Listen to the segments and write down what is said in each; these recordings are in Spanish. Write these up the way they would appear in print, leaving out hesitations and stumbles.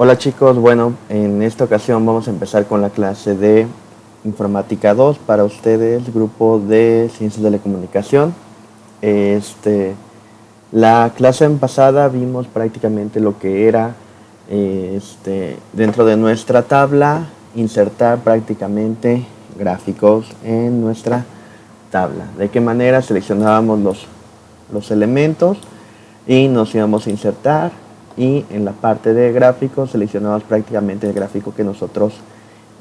Hola chicos, bueno, en esta ocasión vamos a empezar con la clase de Informática 2 para ustedes, grupo de Ciencias de la Comunicación. La clase pasada vimos prácticamente lo que era dentro de nuestra tabla insertar prácticamente gráficos en nuestra tabla. De qué manera seleccionábamos los elementos y nos íbamos a insertar, y en la parte de gráficos seleccionamos prácticamente el gráfico que nosotros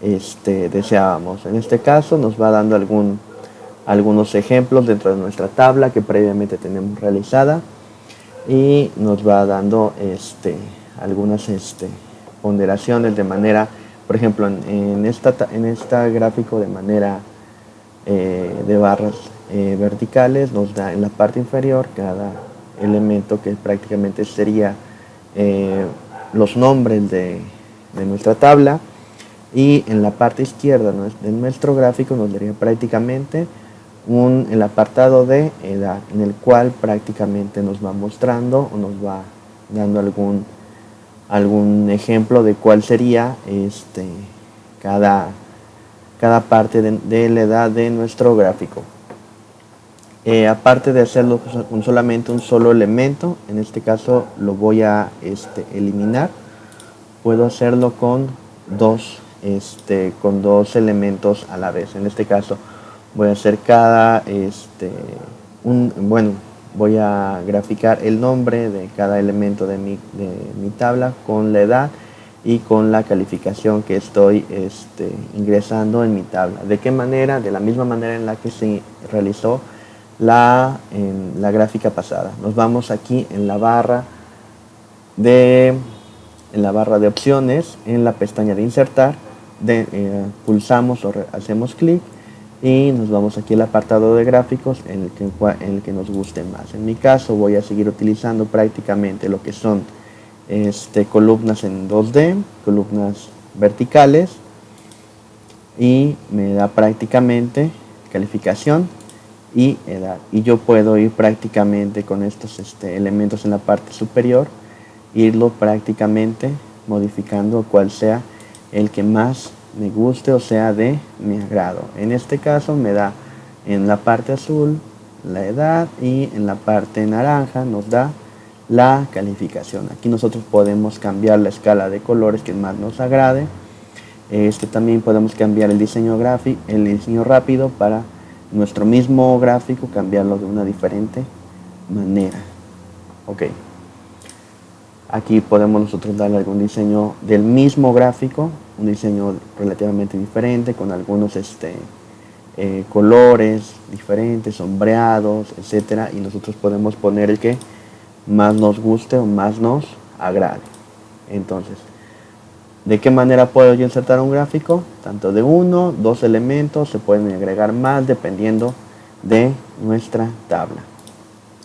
deseábamos. En este caso nos va dando algunos ejemplos dentro de nuestra tabla que previamente tenemos realizada, y nos va dando algunas ponderaciones de manera, por ejemplo, en esta gráfico de manera de barras verticales nos da en la parte inferior cada elemento, que prácticamente sería los nombres de nuestra tabla, y en la parte izquierda de nuestro gráfico nos daría prácticamente el apartado de edad, en el cual prácticamente nos va mostrando o nos va dando algún ejemplo de cuál sería cada parte de la edad de nuestro gráfico. Aparte de hacerlo con solamente un solo elemento, en este caso lo voy a eliminar, puedo hacerlo con dos elementos a la vez. En este caso voy a hacer voy a graficar el nombre de cada elemento de mi tabla con la edad y con la calificación que estoy ingresando en mi tabla. ¿De qué manera? De la misma manera en la que se realizó en la gráfica pasada. Nos vamos aquí en la barra de opciones, en la pestaña de insertar, pulsamos o hacemos clic y nos vamos aquí al apartado de gráficos en el que nos guste más. En mi caso voy a seguir utilizando prácticamente lo que son columnas en 2D, columnas verticales, y me da prácticamente calificación y edad, y yo puedo ir prácticamente con estos elementos en la parte superior, irlo prácticamente modificando cual sea el que más me guste o sea de mi agrado. En este caso me da en la parte azul la edad y en la parte naranja nos da la calificación. Aquí nosotros podemos cambiar la escala de colores que más nos agrade. También podemos cambiar el diseño rápido para nuestro mismo gráfico, cambiarlo de una diferente manera. Ok. Aquí podemos nosotros darle algún diseño del mismo gráfico, un diseño relativamente diferente, con algunos colores diferentes, sombreados, etcétera, y nosotros podemos poner el que más nos guste o más nos agrade. Entonces, ¿de qué manera puedo yo insertar un gráfico? Tanto de uno, dos elementos, se pueden agregar más dependiendo de nuestra tabla.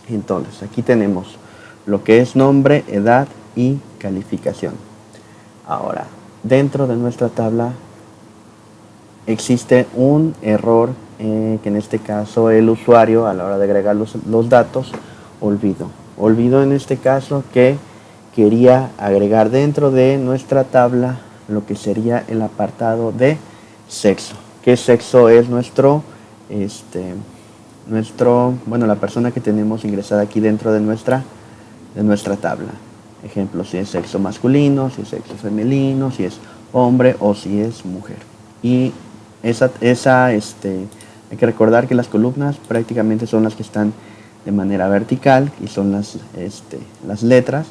Entonces, aquí tenemos lo que es nombre, edad y calificación. Ahora, dentro de nuestra tabla existe un error que en este caso el usuario, a la hora de agregar los datos, olvidó en este caso que quería agregar dentro de nuestra tabla lo que sería el apartado de sexo. ¿Qué sexo es la persona que tenemos ingresada aquí dentro de nuestra tabla? Ejemplo, si es sexo masculino, si es sexo femenino, si es hombre o si es mujer. Y hay que recordar que las columnas prácticamente son las que están de manera vertical y son las letras,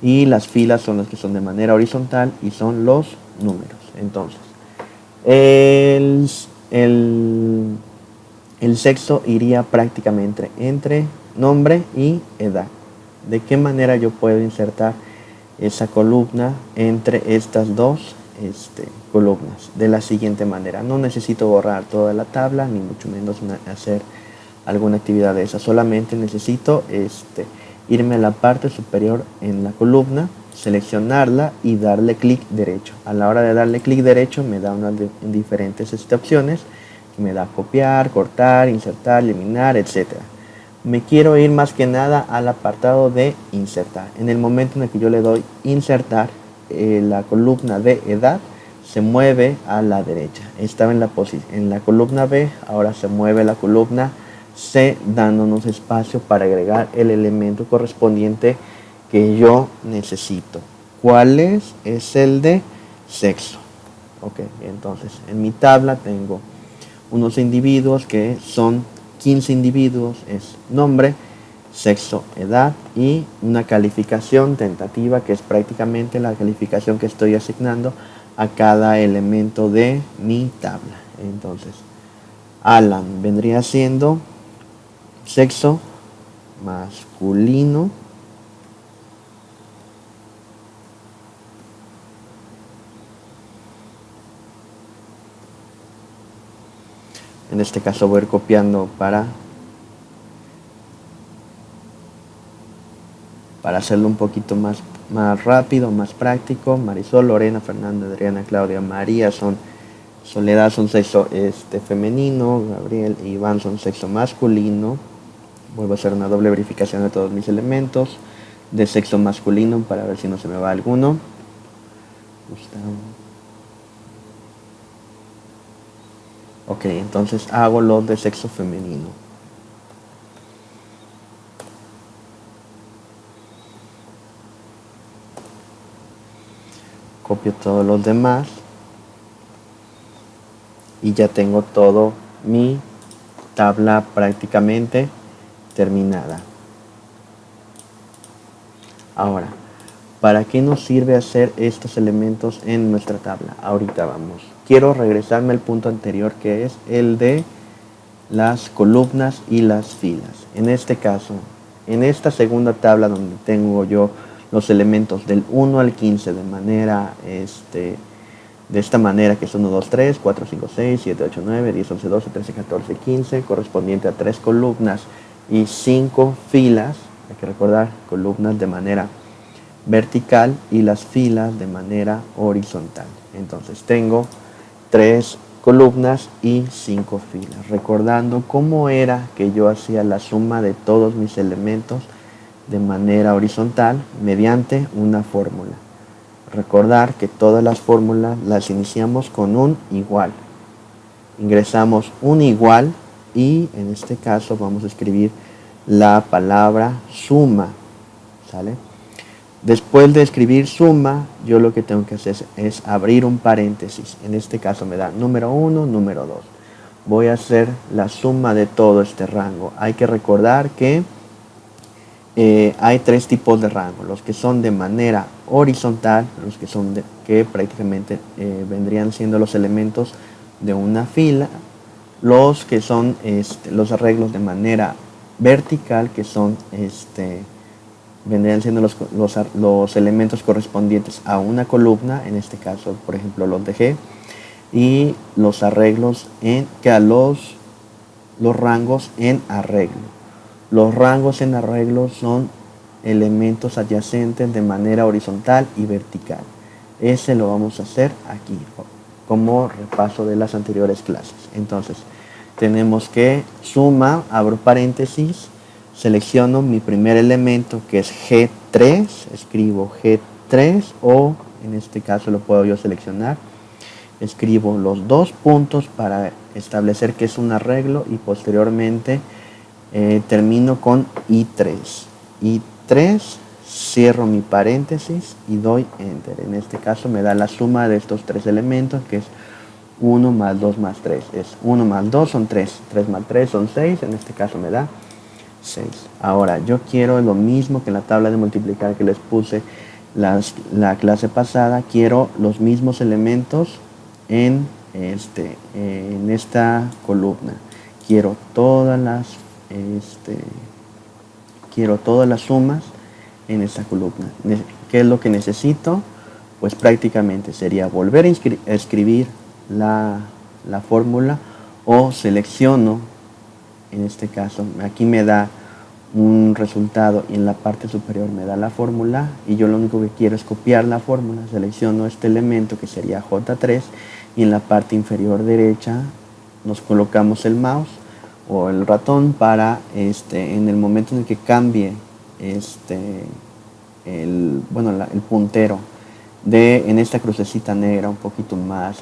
y las filas son las que son de manera horizontal y son los números. Entonces, el sexo iría prácticamente entre nombre y edad. ¿De qué manera yo puedo insertar esa columna entre estas dos columnas? De la siguiente manera. No necesito borrar toda la tabla, ni mucho menos hacer alguna actividad de esa. Solamente necesito irme a la parte superior en la columna, seleccionarla y darle clic derecho. A la hora de darle clic derecho me da unas diferentes opciones. Me da copiar, cortar, insertar, eliminar, etcétera. Me quiero ir más que nada al apartado de insertar. En el momento en el que yo le doy insertar, la columna de edad se mueve a la derecha. Estaba en la columna B, ahora se mueve la columna C, dándonos espacio para agregar el elemento correspondiente que yo necesito. ¿Cuál es? Es el de sexo. Ok, entonces en mi tabla tengo unos individuos que son 15 individuos, es nombre, sexo, edad y una calificación tentativa que es prácticamente la calificación que estoy asignando a cada elemento de mi tabla. Entonces, Alan vendría siendo sexo masculino, en este caso voy a ir copiando para hacerlo un poquito más rápido, más práctico. Marisol, Lorena, Fernanda, Adriana, Claudia, María Soledad son sexo femenino, Gabriel e Iván son sexo masculino. Vuelvo a hacer una doble verificación de todos mis elementos de sexo masculino para ver si no se me va alguno. Gustavo. Ok, entonces hago los de sexo femenino. Copio todos los demás y ya tengo todo mi tabla prácticamente terminada. Ahora, ¿para qué nos sirve hacer estos elementos en nuestra tabla? Ahorita vamos. Quiero regresarme al punto anterior, que es el de las columnas y las filas. En este caso, en esta segunda tabla donde tengo yo los elementos del 1 al 15 de manera, de esta manera, que es 1, 2, 3, 4, 5, 6, 7, 8, 9, 10, 11, 12, 13, 14, 15, correspondiente a 3 columnas y 5 filas. Hay que recordar, columnas de manera vertical y las filas de manera horizontal. Entonces tengo 3 columnas y 5 filas. Recordando cómo era que yo hacía la suma de todos mis elementos de manera horizontal mediante una fórmula. Recordar que todas las fórmulas las iniciamos con un igual. Ingresamos un igual y en este caso vamos a escribir la palabra suma. ¿Sale? Después de escribir suma, yo lo que tengo que hacer es abrir un paréntesis. En este caso me da número 1, número 2. Voy a hacer la suma de todo este rango. Hay que recordar que hay 3 tipos de rango. Los que son de manera horizontal, los que son que prácticamente vendrían siendo los elementos de una fila. Los que son los arreglos de manera vertical, que son vendrían siendo los elementos correspondientes a una columna, en este caso, por ejemplo, los dejé, y los arreglos los rangos en arreglo. Los rangos en arreglo son elementos adyacentes de manera horizontal y vertical. Ese lo vamos a hacer aquí, como repaso de las anteriores clases. Entonces, tenemos que suma, abro paréntesis, selecciono mi primer elemento que es G3, escribo G3 o en este caso lo puedo yo seleccionar, escribo los 2 puntos para establecer que es un arreglo y posteriormente termino con I3. I3, cierro mi paréntesis y doy enter. En este caso me da la suma de estos 3 elementos que es 1 más 2 más 3. Es 1 más 2 son 3, 3 más 3 son 6, en este caso me da 6. Ahora, yo quiero lo mismo que en la tabla de multiplicar que les puse la clase pasada. Quiero los mismos elementos en esta columna. Quiero todas las sumas en esta columna. ¿Qué es lo que necesito? Pues prácticamente sería volver a escribir la fórmula o selecciono. En este caso, aquí me da un resultado y en la parte superior me da la fórmula y yo lo único que quiero es copiar la fórmula. Selecciono este elemento que sería J3 y en la parte inferior derecha nos colocamos el mouse o el ratón para en el momento en el que cambie el puntero en esta crucecita negra un poquito más,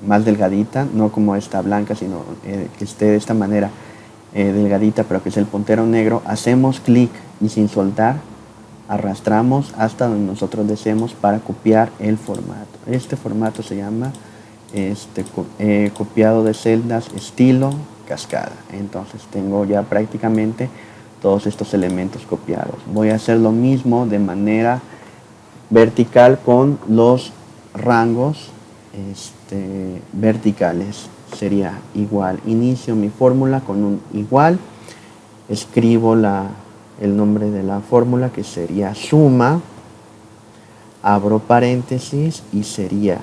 más delgadita, no como esta blanca, sino que esté de esta manera delgadita, pero que es el puntero negro. Hacemos clic y sin soltar arrastramos hasta donde nosotros deseemos para copiar el formato. Este formato se llama copiado de celdas estilo cascada. Entonces tengo ya prácticamente todos estos elementos copiados. Voy a hacer lo mismo de manera vertical con los rangos verticales. Sería igual. Inicio mi fórmula con un igual. Escribo el nombre de la fórmula, que sería suma, abro paréntesis y sería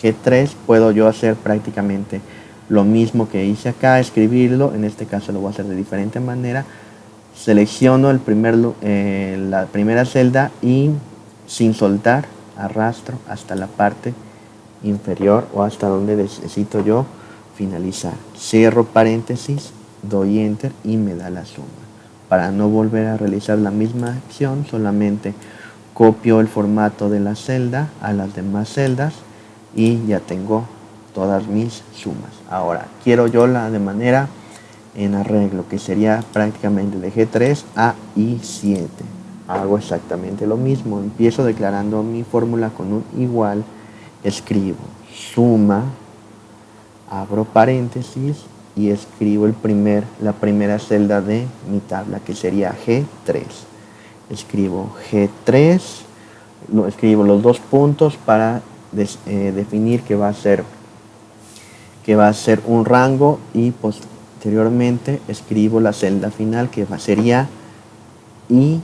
G3. Puedo yo hacer prácticamente lo mismo que hice acá, escribirlo. En este caso lo voy a hacer de diferente manera. Selecciono la primera celda y sin soltar arrastro hasta la parte inferior o hasta donde necesito yo finalizar. Cierro paréntesis, doy enter y me da la suma. Para no volver a realizar la misma acción, solamente copio el formato de la celda a las demás celdas y ya tengo todas mis sumas. Ahora quiero yo la de manera en arreglo, que sería prácticamente de G3 a I7. Hago exactamente lo mismo. Empiezo declarando mi fórmula con un igual, escribo suma, abro paréntesis y escribo la primera celda de mi tabla, que sería G3. Escribo G3, escribo los dos puntos para definir que va a ser un rango, y posteriormente escribo la celda final, que sería I7.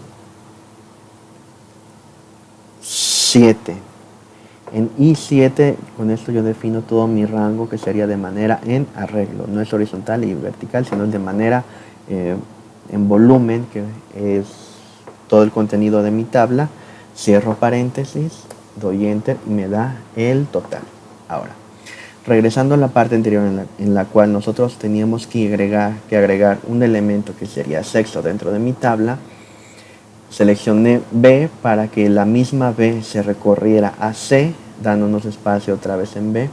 En I7, con esto yo defino todo mi rango, que sería de manera en arreglo. No es horizontal y vertical, sino de manera en volumen, que es todo el contenido de mi tabla. Cierro paréntesis, doy enter y me da el total. Ahora, regresando a la parte anterior en la cual nosotros teníamos que agregar un elemento que sería sexto dentro de mi tabla, seleccioné B para que la misma B se recorriera a C, dándonos espacio otra vez en B.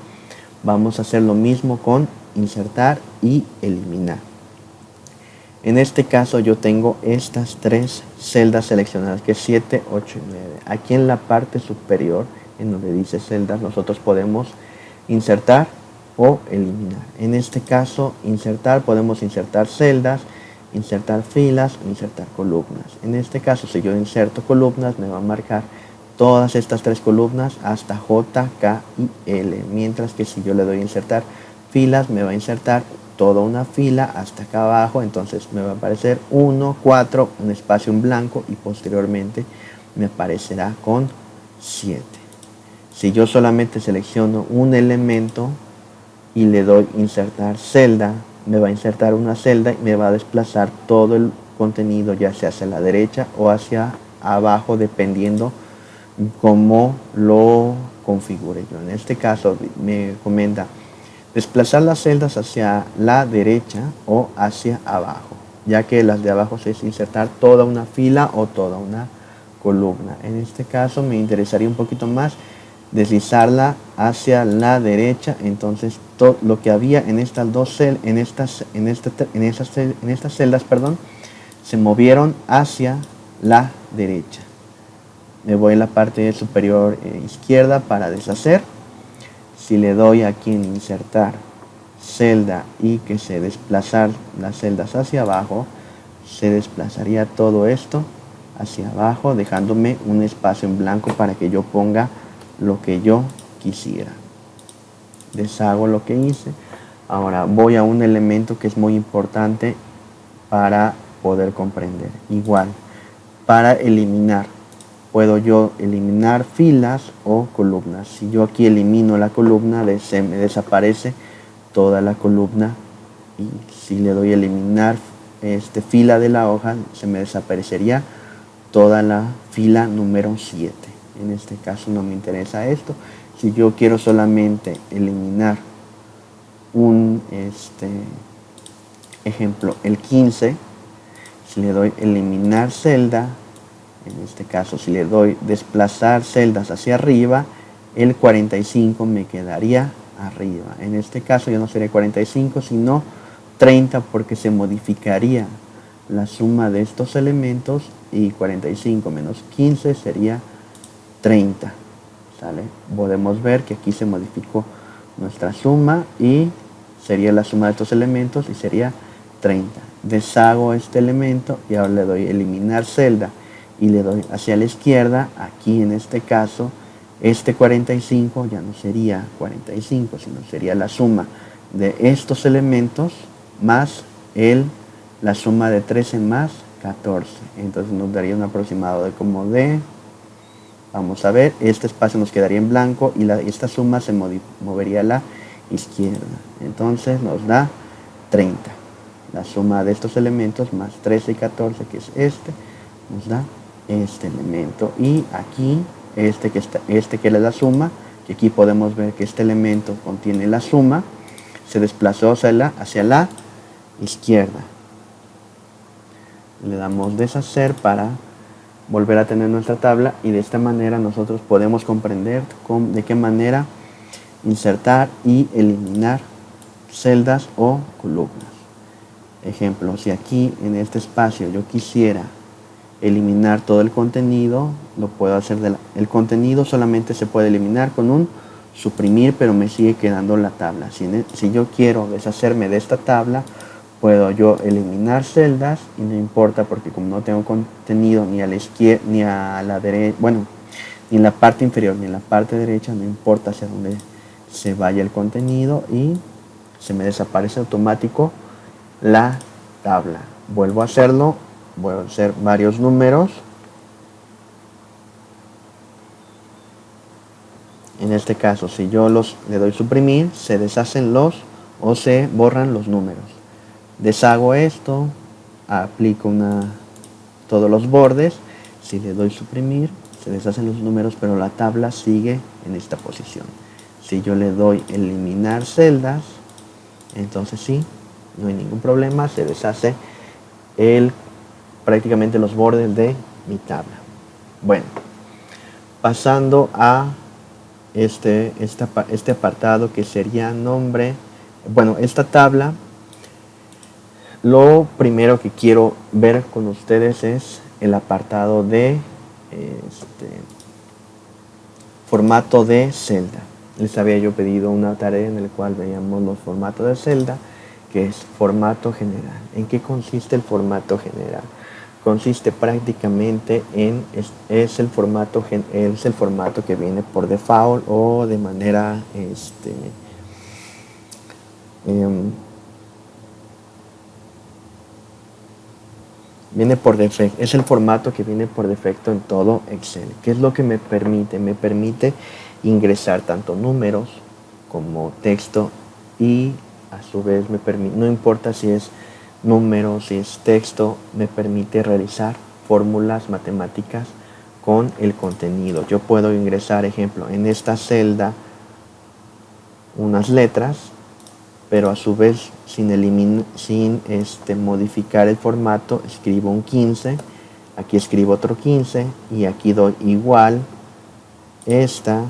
Vamos a hacer lo mismo con insertar y eliminar. En este caso yo tengo estas tres celdas seleccionadas, que es 7, 8 y 9. Aquí en la parte superior, en donde dice celdas, nosotros podemos insertar o eliminar. En este caso, insertar, podemos insertar celdas, insertar filas, insertar columnas. En este caso, si yo inserto columnas, me va a marcar todas estas tres columnas hasta J, K y L. Mientras que si yo le doy a insertar filas, me va a insertar toda una fila hasta acá abajo. Entonces me va a aparecer 1, 4, un espacio en blanco, y posteriormente me aparecerá con 7. Si yo solamente selecciono un elemento y le doy insertar celda, me va a insertar una celda y me va a desplazar todo el contenido, ya sea hacia la derecha o hacia abajo, dependiendo cómo lo configure yo. En este caso me comenta desplazar las celdas hacia la derecha o hacia abajo, ya que las de abajo es insertar toda una fila o toda una columna. En este caso me interesaría un poquito más deslizarla hacia la derecha. Entonces todo lo que había en estas celdas, se movieron hacia la derecha. Me voy a la parte superior izquierda para deshacer. Si le doy aquí en insertar celda y que se desplazar las celdas hacia abajo, se desplazaría todo esto hacia abajo, dejándome un espacio en blanco para que yo ponga lo que yo quisiera. Deshago lo que hice. Ahora voy a un elemento que es muy importante para poder comprender. Igual, para eliminar, puedo yo eliminar filas o columnas. Si yo aquí elimino la columna, se me desaparece toda la columna, y si le doy a eliminar fila de la hoja, se me desaparecería toda la fila número 7. En este caso no me interesa esto. Si yo quiero solamente eliminar un ejemplo, el 15, si le doy eliminar celda, En este caso, si le doy desplazar celdas hacia arriba, el 45 me quedaría arriba. En este caso ya no sería 45, sino 30, porque se modificaría la suma de estos elementos y 45 menos 15 sería 30. ¿Sale? Podemos ver que aquí se modificó nuestra suma y sería la suma de estos elementos y sería 30. Deshago este elemento y ahora le doy eliminar celda y le doy hacia la izquierda. Aquí en este caso este 45 ya no sería 45, sino sería la suma de estos elementos más la suma de 13 más 14. Entonces nos daría un aproximado de como de, vamos a ver, este espacio nos quedaría en blanco y esta suma se movería a la izquierda. Entonces nos da 30. La suma de estos elementos más 13 y 14, que es este, nos da este elemento. Y aquí, este que es la suma, que aquí podemos ver que este elemento contiene la suma, se desplazó hacia la izquierda. Le damos deshacer para volver a tener nuestra tabla y de esta manera nosotros podemos comprender de qué manera insertar y eliminar celdas o columnas. Ejemplo, si aquí en este espacio yo quisiera eliminar todo el contenido, lo puedo hacer. El contenido solamente se puede eliminar con un suprimir, pero me sigue quedando la tabla. Si yo quiero deshacerme de esta tabla, puedo yo eliminar celdas y no importa, porque como no tengo contenido ni a la izquierda ni a la derecha, bueno, ni en la parte inferior ni en la parte derecha, no importa hacia dónde se vaya el contenido y se me desaparece automático la tabla. Vuelvo a hacerlo, voy a hacer varios números. En este caso, si yo le doy suprimir, se deshacen o se borran los números. Deshago esto, aplico todos los bordes. Si le doy suprimir, se deshacen los números, pero la tabla sigue en esta posición. Si yo le doy eliminar celdas, entonces sí, no hay ningún problema, se deshace prácticamente los bordes de mi tabla. Bueno, pasando a este apartado que sería nombre. Bueno, esta tabla, lo primero que quiero ver con ustedes es el apartado de formato de celda. Les había yo pedido una tarea en la cual veíamos los formatos de celda, que es formato general. ¿En qué consiste el formato general? Consiste prácticamente es el formato que viene por default o de manera viene por defecto. Es el formato que viene por defecto en todo Excel. ¿Qué es lo que me permite? Me permite ingresar tanto números como texto y a su vez no importa si es número, si es texto, me permite realizar fórmulas matemáticas con el contenido. Yo puedo ingresar, ejemplo, en esta celda unas letras, pero a su vez sin modificar el formato, escribo un 15, aquí escribo otro 15 y aquí doy igual esta,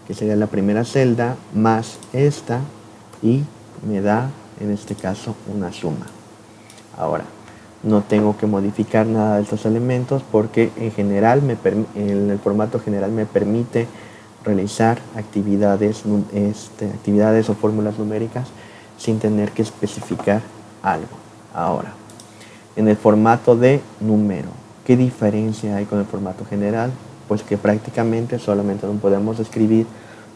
que sería la primera celda, más esta, y me da en este caso una suma. Ahora, no tengo que modificar nada de estos elementos porque en general en el formato general me permite realizar actividades o fórmulas numéricas sin tener que especificar algo. Ahora, en el formato de número, ¿qué diferencia hay con el formato general? Pues que prácticamente solamente no podemos escribir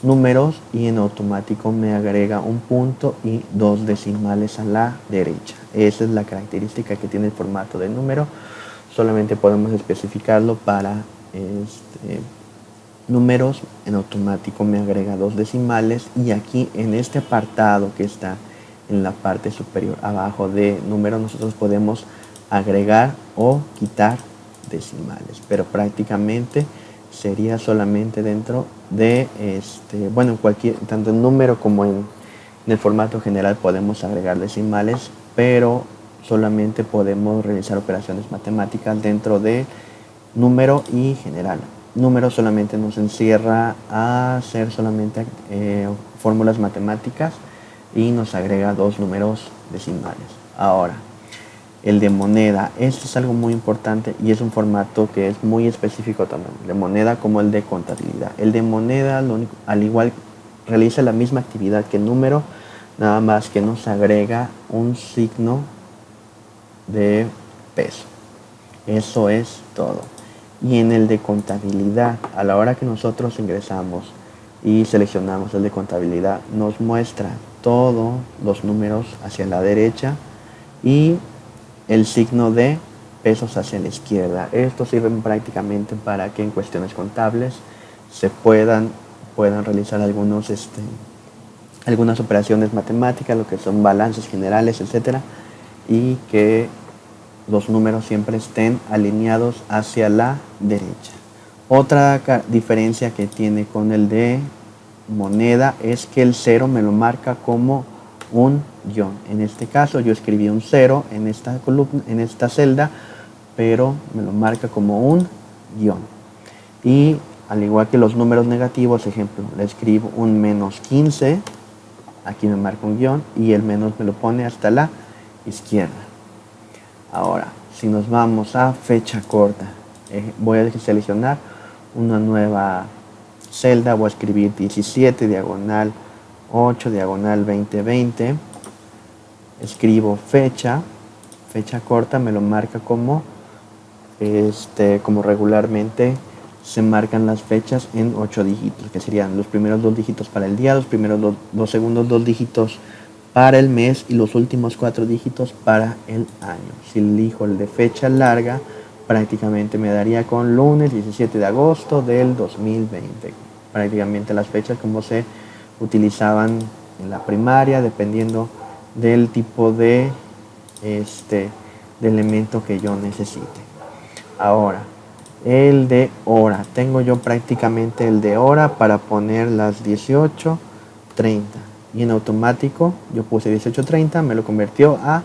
números y en automático me agrega un punto y 2 decimales a la derecha. Esa es la característica que tiene el formato de número. Solamente podemos especificarlo para números, en automático me agrega 2 decimales y aquí en este apartado que está en la parte superior abajo de número nosotros podemos agregar o quitar decimales, pero prácticamente sería solamente dentro de bueno, tanto en número como en el formato general podemos agregar decimales, pero solamente podemos realizar operaciones matemáticas dentro de número y general. Número solamente nos encierra a hacer solamente fórmulas matemáticas y nos agrega dos números decimales. Ahora, el de moneda, este es algo muy importante y es un formato que es muy específico también, de moneda como el de contabilidad. El de moneda, al igual, realiza la misma actividad que el número, nada más que nos agrega un signo de peso. Eso es todo. Y en el de contabilidad, a la hora que nosotros ingresamos y seleccionamos el de contabilidad, nos muestra todos los números hacia la derecha y el signo de pesos hacia la izquierda. Esto sirve prácticamente para que en cuestiones contables se puedan realizar algunas operaciones matemáticas, lo que son balances generales, etcétera, y que los números siempre estén alineados hacia la derecha. Otra diferencia que tiene con el de moneda es que el 0 me lo marca como un guión. En este caso yo escribí un 0 en esta columna, en esta celda, pero me lo marca como un guión. Y al igual que los números negativos, ejemplo, le escribo un menos 15, aquí me marca un guión y el menos me lo pone hasta la izquierda. Ahora, si nos vamos a fecha corta, voy a seleccionar una nueva celda, voy a escribir 17 diagonal 8 diagonal 2020, escribo fecha corta, me lo marca como regularmente se marcan las fechas en 8 dígitos, que serían los primeros 2 dígitos para el día, los primeros los segundos 2 dígitos para el mes y los últimos 4 dígitos para el año. Si elijo el de fecha larga, prácticamente me daría con lunes 17 de agosto del 2020. Prácticamente las fechas como se utilizaban en la primaria, dependiendo del tipo de elemento que yo necesite. Ahora, el de hora. Tengo yo prácticamente el de hora para poner las 18:30. Y en automático yo puse 18:30, me lo convirtió a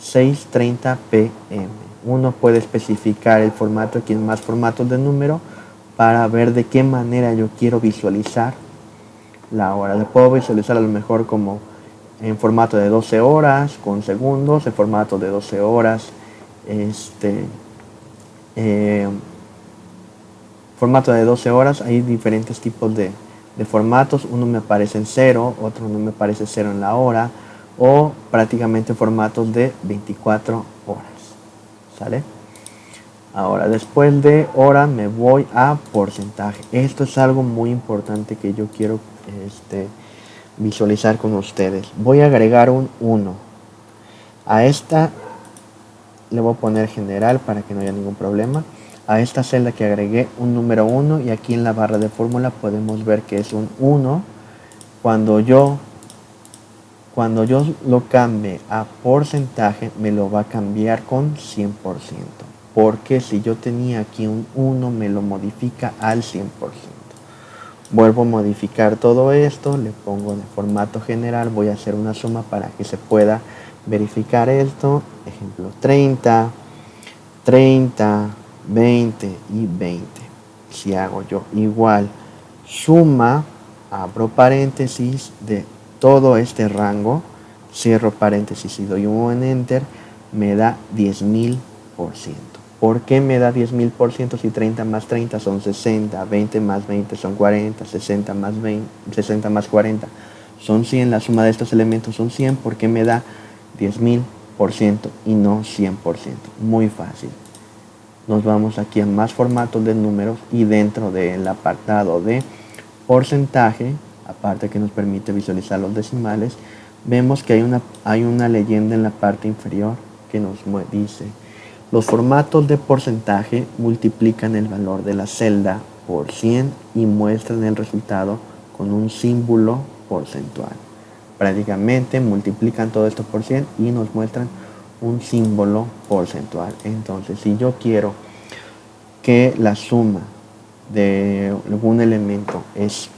6:30 pm. Uno puede especificar el formato, aquí en más formatos de número, para ver de qué manera yo quiero visualizar la hora. Le puedo visualizar a lo mejor como en formato de 12 horas con segundos, en formato de 12 horas, formato de 12 horas. Hay diferentes tipos de formatos. Uno me aparece en 0, otro no me aparece 0 en la hora, o prácticamente formatos de 24 horas. ¿Sale? Ahora, después de hora me voy a porcentaje. Esto es algo muy importante que yo quiero visualizar con ustedes. Voy a agregar un 1. A esta le voy a poner general para que no haya ningún problema. A esta celda que agregué un número 1 y aquí en la barra de fórmula podemos ver que es un 1. Cuando yo lo cambie a porcentaje me lo va a cambiar con 100%. Porque si yo tenía aquí un 1 me lo modifica al 100%. Vuelvo a modificar todo esto, le pongo de formato general, voy a hacer una suma para que se pueda verificar esto. Ejemplo 30, 30, 20 y 20. Si hago yo igual suma, abro paréntesis de todo este rango, cierro paréntesis y doy un buen enter, me da 10.000%. ¿Por qué me da 10.000% si 30 más 30 son 60, 20 más 20 son 40, 60 más 40 son 100? La suma de estos elementos son 100. ¿Por qué me da 10.000% y no 100%? Muy fácil. Nos vamos aquí a más formatos de números y dentro del apartado de porcentaje, aparte que nos permite visualizar los decimales, vemos que hay una leyenda en la parte inferior que nos dice: los formatos de porcentaje multiplican el valor de la celda por 100 y muestran el resultado con un símbolo porcentual. Prácticamente multiplican todo esto por 100 y nos muestran un símbolo porcentual. Entonces, si yo quiero que la suma de algún elemento es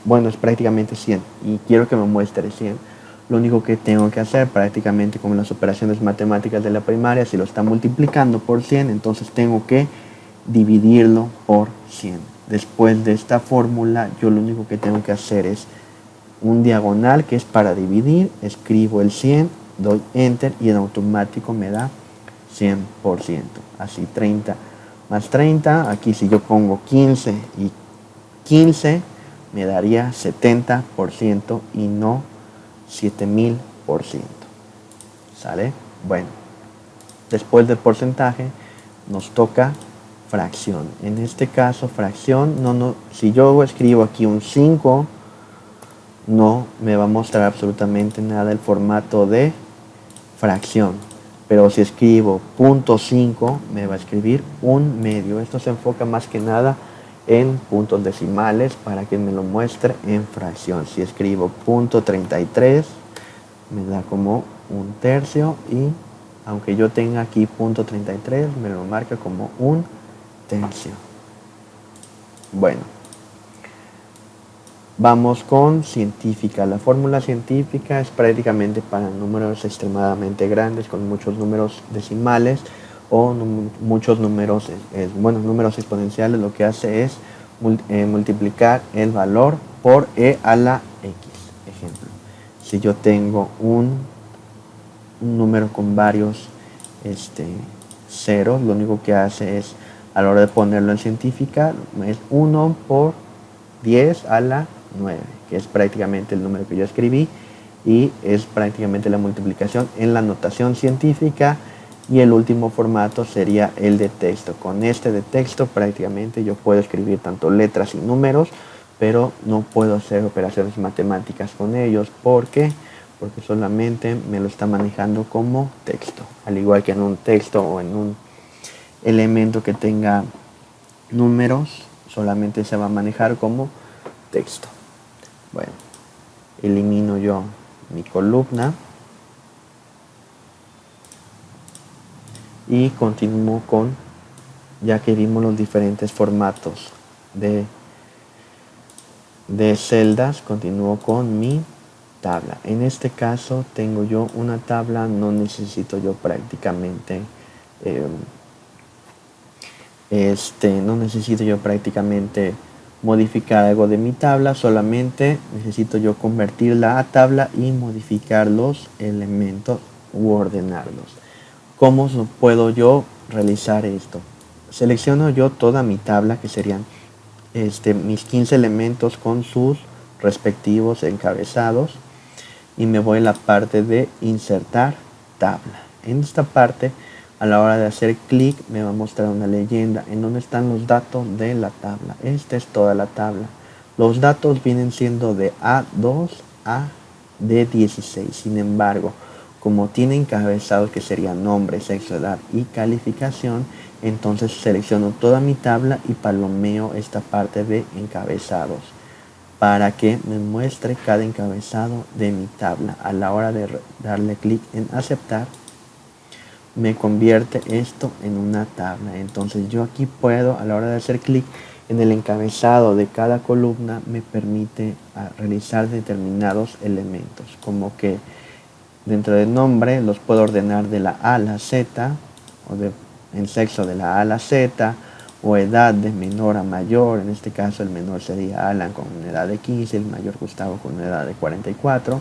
prácticamente 100 y quiero que me muestre 100, lo único que tengo que hacer, prácticamente como las operaciones matemáticas de la primaria, si lo está multiplicando por 100, entonces tengo que dividirlo por 100. Después de esta fórmula, yo lo único que tengo que hacer es un diagonal, que es para dividir, escribo el 100, doy enter y en automático me da 100%. Así 30 más 30, aquí si yo pongo 15 y 15, me daría 70% y no 7000%. ¿Sale? Bueno, después del porcentaje nos toca fracción. En este caso, fracción, si yo escribo aquí un 5, no me va a mostrar absolutamente nada el formato de fracción. Pero si escribo .5, me va a escribir un medio. Esto se enfoca más que nada en puntos decimales para que me lo muestre en fracción. Si escribo .33, me da como un tercio, y aunque yo tenga aquí .33, me lo marca como un tercio. Bueno, vamos con científica. La fórmula científica es prácticamente para números extremadamente grandes, con muchos números decimales o muchos números, números exponenciales. Lo que hace es multiplicar el valor por e a la x. Ejemplo, si yo tengo un número con varios ceros, lo único que hace es, a la hora de ponerlo en científica, es 1 por 10 a la 9, que es prácticamente el número que yo escribí, y es prácticamente la multiplicación en la notación científica. Y el último formato sería el de texto. Con este de texto prácticamente yo puedo escribir tanto letras y números, pero no puedo hacer operaciones matemáticas con ellos. ¿Por qué? Porque solamente me lo está manejando como texto. Al igual que en un texto o en un elemento que tenga números, solamente se va a manejar como texto. Bueno, elimino yo mi columna y continúo con, ya que vimos los diferentes formatos de celdas, continúo con mi tabla. En este caso tengo yo una tabla, no necesito yo prácticamente modificar algo de mi tabla, solamente necesito yo convertirla a tabla y modificar los elementos u ordenarlos. ¿Cómo puedo yo realizar esto? Selecciono yo toda mi tabla, que serían mis 15 elementos con sus respectivos encabezados, y me voy a la parte de insertar tabla. En esta parte, a la hora de hacer clic, me va a mostrar una leyenda en donde están los datos de la tabla. Esta es toda la tabla. Los datos vienen siendo de A2 a D16. Sin embargo, como tiene encabezados que serían nombre, sexo, edad y calificación, entonces selecciono toda mi tabla y palomeo esta parte de encabezados para que me muestre cada encabezado de mi tabla. A la hora de darle clic en aceptar, me convierte esto en una tabla. Entonces yo aquí puedo, a la hora de hacer clic en el encabezado de cada columna, me permite realizar determinados elementos, como que dentro del nombre los puedo ordenar de la A a la Z, o en sexo de la A a la Z, o edad de menor a mayor. En este caso el menor sería Alan con una edad de 15, el mayor Gustavo con una edad de 44.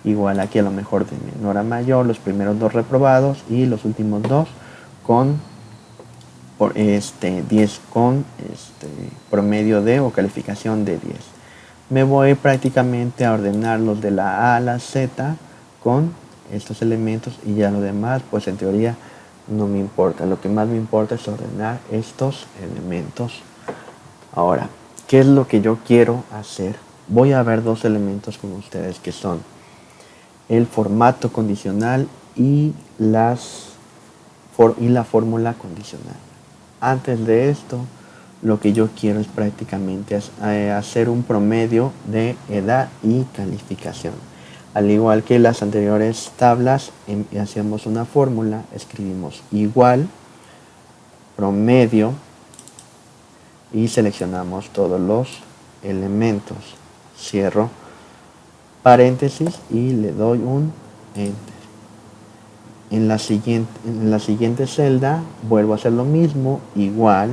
Igual aquí a lo mejor de menor a mayor, los primeros 2 reprobados y los últimos 2 con 10 con promedio de o calificación de 10. Me voy prácticamente a ordenarlos de la A a la Z con estos elementos, y ya lo demás pues en teoría no me importa. Lo que más me importa es ordenar estos elementos. Ahora, ¿qué es lo que yo quiero hacer? Voy a ver 2 elementos con ustedes, que son el formato condicional y la fórmula condicional. Antes de esto, lo que yo quiero es prácticamente hacer un promedio de edad y calificación. Al igual que las anteriores tablas, hacemos una fórmula, escribimos igual, promedio, y seleccionamos todos los elementos. Cierro paréntesis y le doy un enter. En la siguiente celda vuelvo a hacer lo mismo, igual,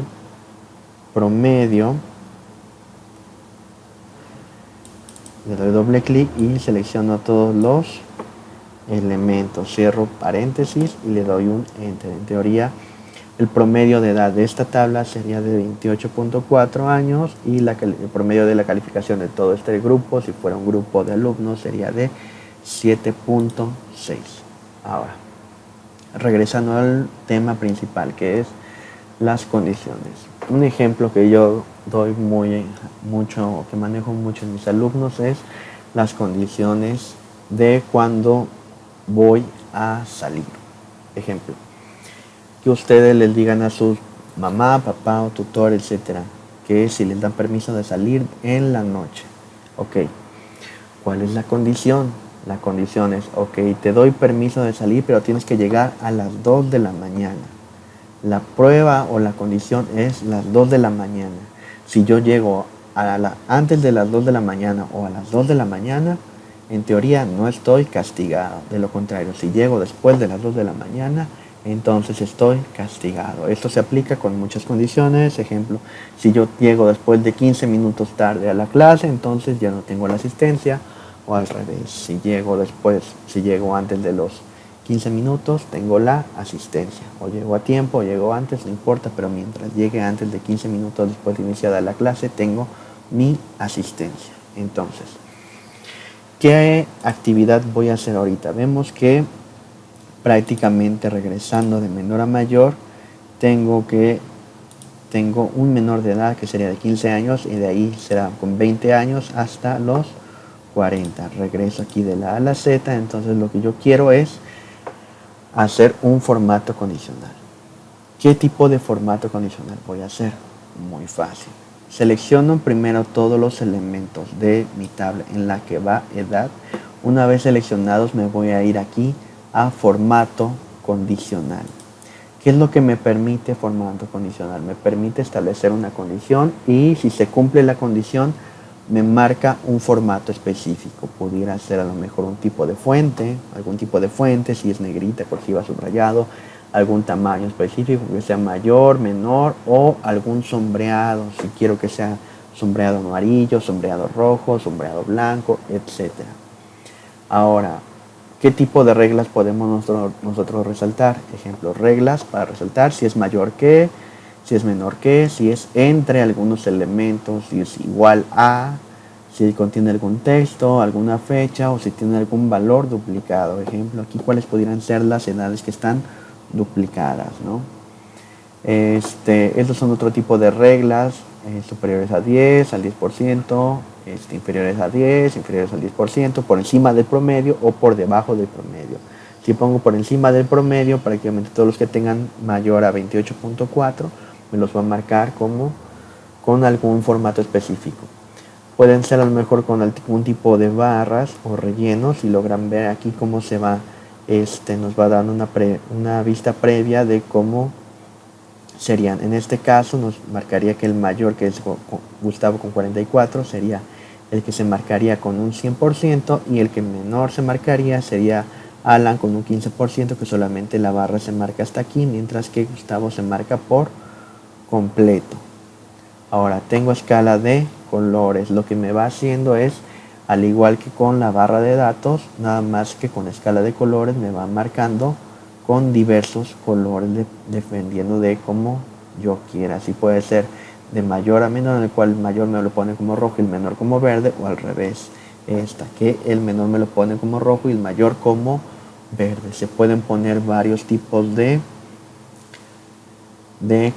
promedio, le doy doble clic y selecciono todos los elementos, cierro paréntesis y le doy un enter. En teoría, el promedio de edad de esta tabla sería de 28.4 años y el promedio de la calificación de todo este grupo, si fuera un grupo de alumnos, sería de 7.6. Ahora, regresando al tema principal, que es las condiciones. Un ejemplo que yo doy mucho, que manejo mucho en mis alumnos, es las condiciones de cuando voy a salir. Ejemplo, que ustedes les digan a su mamá, papá o tutor, etcétera, que si les dan permiso de salir en la noche. Ok, ¿cuál es la condición? La condición es, ok, te doy permiso de salir, pero tienes que llegar a las 2 de la mañana. La prueba o la condición es las 2 de la mañana. Si yo llego antes de las 2 de la mañana o a las 2 de la mañana, en teoría no estoy castigado. De lo contrario, si llego después de las 2 de la mañana, entonces estoy castigado. Esto se aplica con muchas condiciones. Ejemplo, si yo llego después de 15 minutos tarde a la clase, entonces ya no tengo la asistencia. O al revés, si llego antes de los 15 minutos, tengo la asistencia. O llego a tiempo, o llego antes, no importa, pero mientras llegue antes de 15 minutos después de iniciada la clase, tengo mi asistencia. Entonces, ¿qué actividad voy a hacer ahorita? Vemos que prácticamente regresando de menor a mayor, tengo un menor de edad que sería de 15 años y de ahí será con 20 años hasta los 40. Regreso aquí de la A a la Z, entonces lo que yo quiero es hacer un formato condicional. ¿Qué tipo de formato condicional voy a hacer? Muy fácil. Selecciono primero todos los elementos de mi tabla en la que va edad. Una vez seleccionados me voy a ir aquí a formato condicional. ¿Qué es lo que me permite formato condicional? Me permite establecer una condición y si se cumple la condición me marca un formato específico. Pudiera ser a lo mejor un tipo de fuente, algún tipo de fuente, si es negrita, cursiva, subrayado, algún tamaño específico que sea mayor, menor o algún sombreado, si quiero que sea sombreado amarillo, sombreado rojo, sombreado blanco, etc. Ahora, ¿qué tipo de reglas podemos nosotros resaltar? Ejemplo, reglas para resaltar si es mayor que, si es menor que, si es entre algunos elementos, si es igual a, si contiene algún texto, alguna fecha o si tiene algún valor duplicado. Ejemplo, aquí cuáles pudieran ser las edades que están duplicadas, ¿no? Estos son otro tipo de reglas, superiores a 10, al 10%, inferiores a 10, inferiores al 10%, por encima del promedio o por debajo del promedio. Si pongo por encima del promedio, prácticamente todos los que tengan mayor a 28.4 me los va a marcar como con algún formato específico. Pueden ser a lo mejor con algún tipo de barras o rellenos. Si logran ver aquí cómo se va, nos va dando una vista previa de cómo serían. En este caso nos marcaría que el mayor, que es Gustavo con 44, sería el que se marcaría con un 100% y el que menor se marcaría sería Alan con un 15%, que solamente la barra se marca hasta aquí, mientras que Gustavo se marca por completo. Ahora tengo escala de colores. Lo que me va haciendo es, al igual que con la barra de datos, nada más que con escala de colores me va marcando con diversos colores dependiendo de cómo yo quiera. Así puede ser de mayor a menor, en el cual el mayor me lo pone como rojo y el menor como verde, o al revés, que el menor me lo pone como rojo y el mayor como verde. Se pueden poner varios tipos de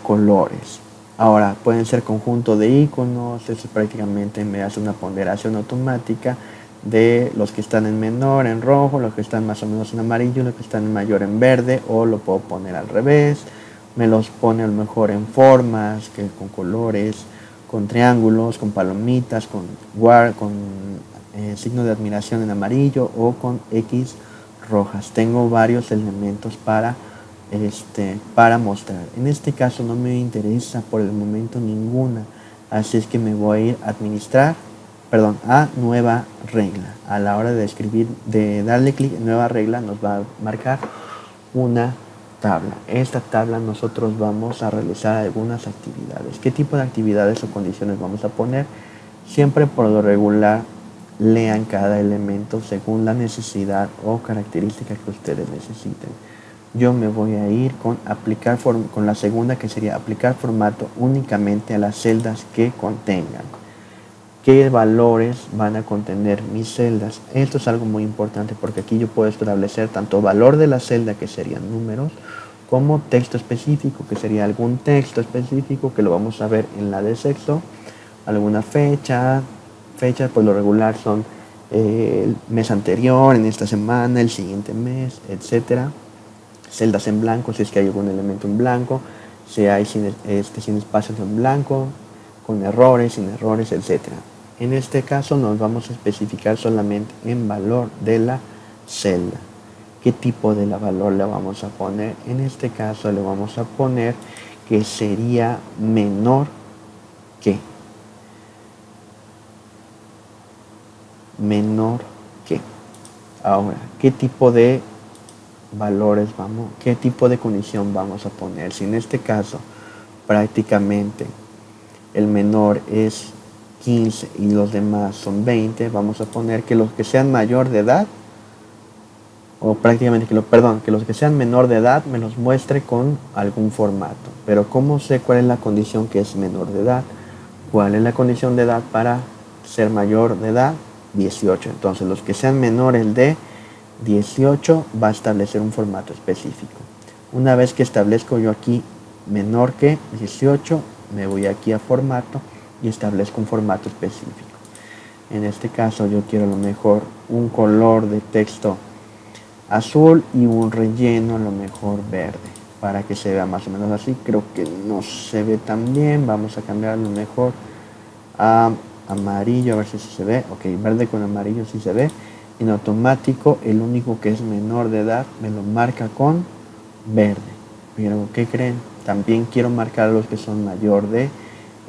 colores. Ahora pueden ser conjunto de iconos. Eso prácticamente me hace una ponderación automática de los que están en menor en rojo, los que están más o menos en amarillo, los que están en mayor en verde, o lo puedo poner al revés. Me los pone a lo mejor en formas, con colores, con triángulos, con palomitas, con signo de admiración en amarillo o con X rojas. Tengo varios elementos para mostrar. En este caso no me interesa por el momento ninguna, así es que me voy a ir a nueva regla. A la hora de escribir, de darle clic en nueva regla, nos va a marcar una tabla. Esta tabla nosotros vamos a realizar algunas actividades. ¿Qué tipo de actividades o condiciones vamos a poner? Siempre por lo regular lean cada elemento según la necesidad o característica que ustedes necesiten. Yo me voy a ir con con la segunda, que sería aplicar formato únicamente a las celdas que contengan. ¿Qué valores van a contener mis celdas? Esto es algo muy importante porque aquí yo puedo establecer tanto valor de la celda, que serían números, como texto específico, que sería algún texto específico que lo vamos a ver en la de sexto, alguna fecha. Fechas por lo regular son el mes anterior, en esta semana, el siguiente mes, etcétera. Celdas en blanco si es que hay algún elemento en blanco, si hay sin espacios en blanco, con errores, sin errores, etcétera. En este caso nos vamos a especificar solamente en valor de la celda. ¿Qué tipo de valor le vamos a poner? En este caso le vamos a poner que sería menor que. Menor que. Ahora, ¿qué tipo de valores qué tipo de condición vamos a poner? Si en este caso prácticamente el menor es 15 y los demás son 20, vamos a poner que los que sean mayor de edad, o prácticamente que los que sean menor de edad me los muestre con algún formato. Pero ¿cómo sé cuál es la condición que es menor de edad? ¿Cuál es la condición de edad para ser mayor de edad? 18. Entonces los que sean menores de 18 va a establecer un formato específico. Una vez que establezco yo aquí menor que 18, me voy aquí a formato y establezco un formato específico. En este caso yo quiero a lo mejor un color de texto azul y un relleno a lo mejor verde, para que se vea más o menos así. Creo que no se ve tan bien, vamos a cambiar a lo mejor a amarillo, a ver si se ve. Ok, verde con amarillo sí se ve. En automático el único que es menor de edad me lo marca con verde. Pero ¿qué creen? También quiero marcar a los que son mayor de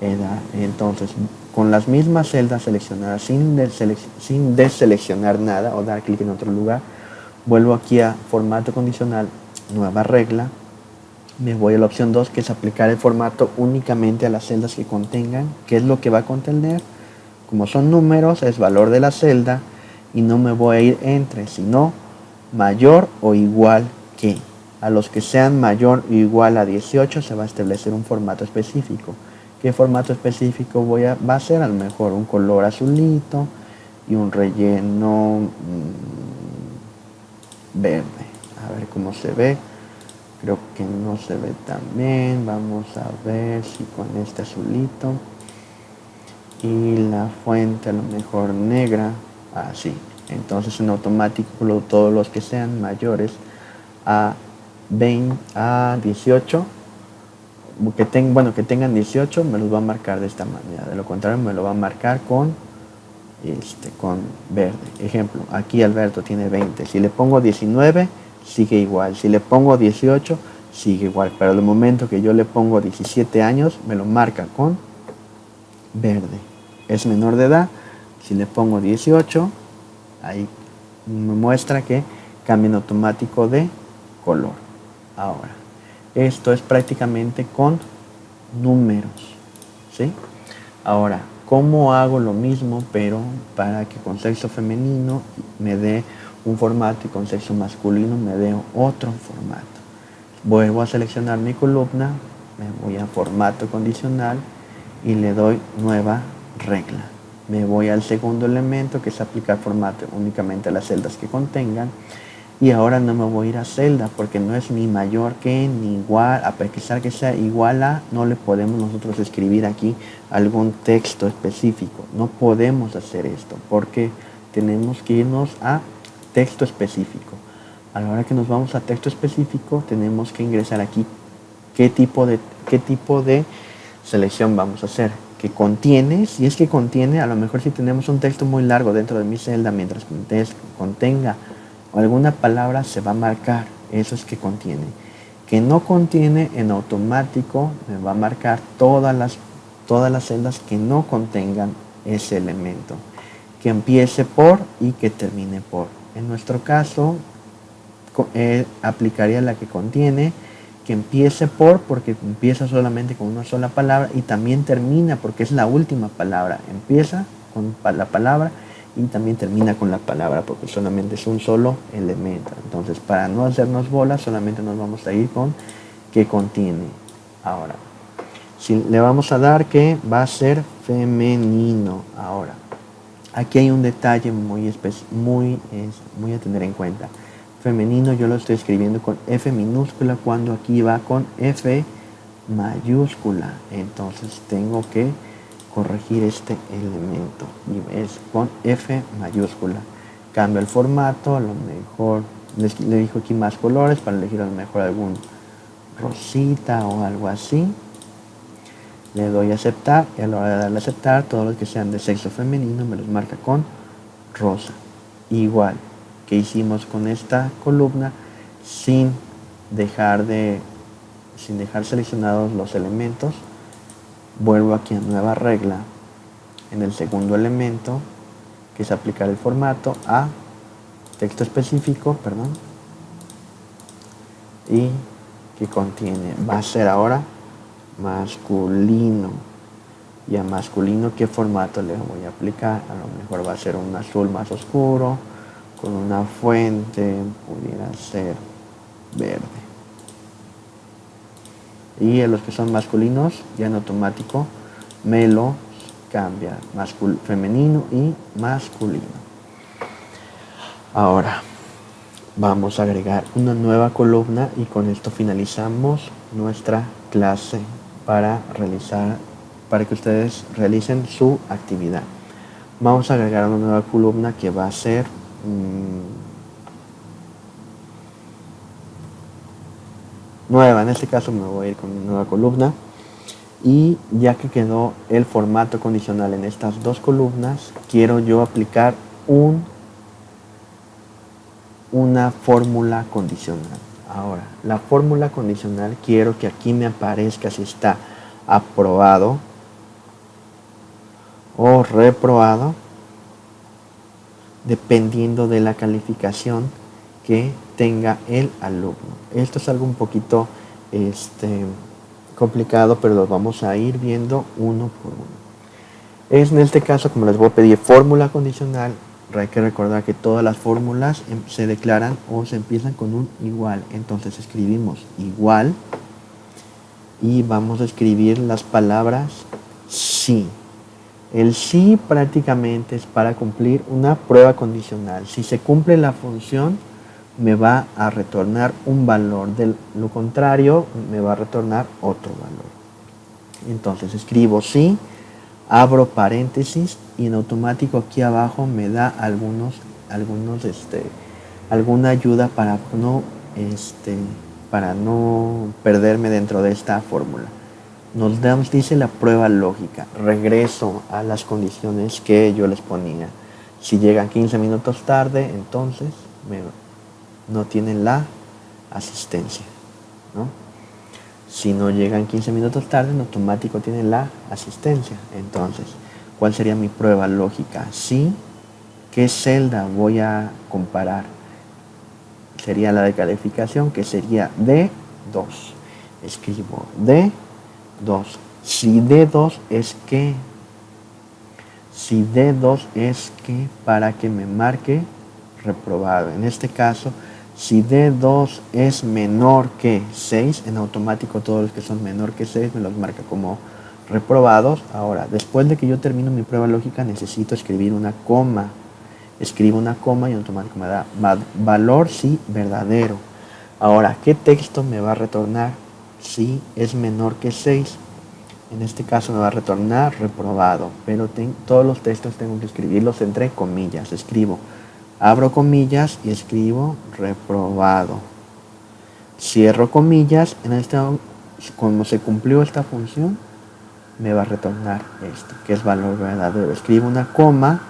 edad. Entonces, con las mismas celdas seleccionadas, sin deseleccionar nada o dar clic en otro lugar, vuelvo aquí a formato condicional, nueva regla. Me voy a la opción 2, que es aplicar el formato únicamente a las celdas que contengan. ¿Qué es lo que va a contener? Como son números, es valor de la celda, y no me voy a ir entre, sino mayor o igual que. A los que sean mayor o igual a 18 se va a establecer un formato específico. ¿Qué formato específico va a ser? A lo mejor un color azulito y un relleno verde. A ver cómo se ve. Creo que no se ve tan bien. Vamos a ver si con este azulito y la fuente a lo mejor negra, así. Entonces en automático todos los que sean mayores a 18, que tengan 18, me los va a marcar de esta manera. De lo contrario me lo va a marcar con verde. Ejemplo, aquí Alberto tiene 20. Si le pongo 19, sigue igual. Si le pongo 18, sigue igual. Pero al momento que yo le pongo 17 años, me lo marca con verde. Es menor de edad. Si le pongo 18, ahí me muestra que cambia en automático de color. Ahora, esto es prácticamente con números, ¿sí? Ahora, ¿cómo hago lo mismo pero para que con sexo femenino me dé un formato y con sexo masculino me dé otro formato? Vuelvo a seleccionar mi columna, me voy a formato condicional y le doy nueva regla. Me voy al segundo elemento, que es aplicar formato únicamente a las celdas que contengan. Y ahora no me voy a ir a celda porque no es ni mayor que ni igual. A pesar que sea igual a, no le podemos nosotros escribir aquí algún texto específico. No podemos hacer esto porque tenemos que irnos a texto específico. A la hora que nos vamos a texto específico, tenemos que ingresar aquí qué tipo de selección vamos a hacer. Que contiene, si es que contiene, a lo mejor si tenemos un texto muy largo dentro de mi celda, mientras contenga alguna palabra, se va a marcar, eso es que contiene. Que no contiene, en automático me va a marcar todas las celdas que no contengan ese elemento. Que empiece por y que termine por. En nuestro caso, aplicaría la que contiene, que empiece por, porque empieza solamente con una sola palabra, y también termina porque es la última palabra. Empieza con la palabra y también termina con la palabra porque solamente es un solo elemento. Entonces, para no hacernos bolas, solamente nos vamos a ir con que contiene. Ahora, si le vamos a dar que va a ser femenino. Ahora, aquí hay un detalle muy a tener en cuenta. Femenino yo lo estoy escribiendo con F minúscula cuando aquí va con F mayúscula. Entonces tengo que corregir este elemento y es con F mayúscula. Cambio el formato, a lo mejor le dijo aquí más colores para elegir a lo mejor algún rosita o algo así. Le doy a aceptar y a la hora de darle a aceptar, todos los que sean de sexo femenino me los marca con rosa. Igual que hicimos con esta columna, sin dejar seleccionados los elementos, vuelvo aquí a nueva regla en el segundo elemento, que es aplicar el formato a texto específico, y que contiene, va a ser ahora masculino. Y a masculino, ¿qué formato le voy a aplicar? A lo mejor va a ser un azul más oscuro, con una fuente, pudiera ser verde. Y en los que son masculinos, ya en automático me lo cambia, femenino y masculino. Ahora vamos a agregar una nueva columna y con esto finalizamos nuestra clase para que ustedes realicen su actividad. Vamos a agregar una nueva columna que va a ser nueva. En este caso me voy a ir con una nueva columna y ya que quedó el formato condicional en estas dos columnas, quiero yo aplicar una fórmula condicional. Ahora, la fórmula condicional quiero que aquí me aparezca si está aprobado o reprobado, dependiendo de la calificación que tenga el alumno. Esto es algo un poquito complicado, pero lo vamos a ir viendo uno por uno. En este caso, como les voy a pedir fórmula condicional, hay que recordar que todas las fórmulas se declaran o se empiezan con un igual. Entonces escribimos igual y vamos a escribir las palabras sí. El sí prácticamente es para cumplir una prueba condicional. Si se cumple la función, me va a retornar un valor. De lo contrario, me va a retornar otro valor. Entonces escribo sí, abro paréntesis y en automático aquí abajo me da alguna ayuda para no perderme dentro de esta fórmula. Nos dice la prueba lógica. Regreso a las condiciones que yo les ponía. Si llegan 15 minutos tarde, entonces no tienen la asistencia, ¿no? Si no llegan 15 minutos tarde, en automático tienen la asistencia. Entonces, ¿cuál sería mi prueba lógica? Sí, ¿qué celda voy a comparar? Sería la de calificación, que sería D2. Escribo D2. Si D2 es que, para que me marque reprobado. En este caso, si D2 es menor que 6, en automático todos los que son menor que 6 me los marca como reprobados. Ahora, después de que yo termino mi prueba lógica, necesito escribir una coma. Escribo una coma y en automático me da valor si verdadero. Ahora, ¿qué texto me va a retornar si es menor que 6? En este caso me va a retornar reprobado, pero todos los textos tengo que escribirlos entre comillas. Escribo, abro comillas y escribo reprobado. Cierro comillas. Como se cumplió esta función, me va a retornar esto, que es valor verdadero. Escribo una coma.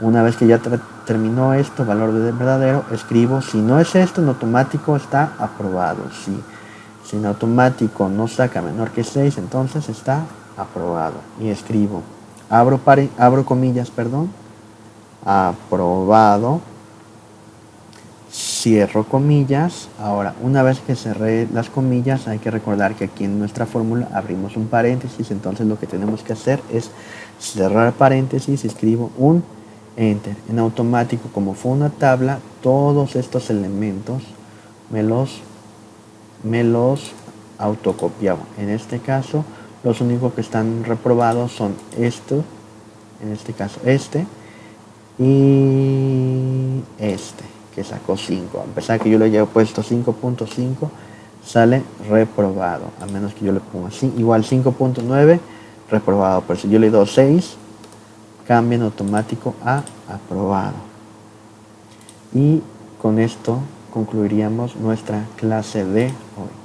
Una vez que ya terminó esto, valor verdadero, escribo, si no es esto, en automático está aprobado. Si en automático no saca menor que 6, entonces está aprobado. Y escribo, abro comillas, aprobado, cierro comillas. Ahora, una vez que cerré las comillas, hay que recordar que aquí en nuestra fórmula abrimos un paréntesis, entonces lo que tenemos que hacer es cerrar paréntesis y escribo un enter. En automático, como fue una tabla, todos estos elementos me los autocopiaba. En este caso, los únicos que están reprobados son estos, en este caso este y este, que sacó 5. A pesar que yo le haya puesto 5.5, sale reprobado, a menos que yo le ponga así. Igual 5.9, reprobado. Pero si yo le doy 6, cambia en automático a aprobado. Y con esto concluiríamos nuestra clase de hoy.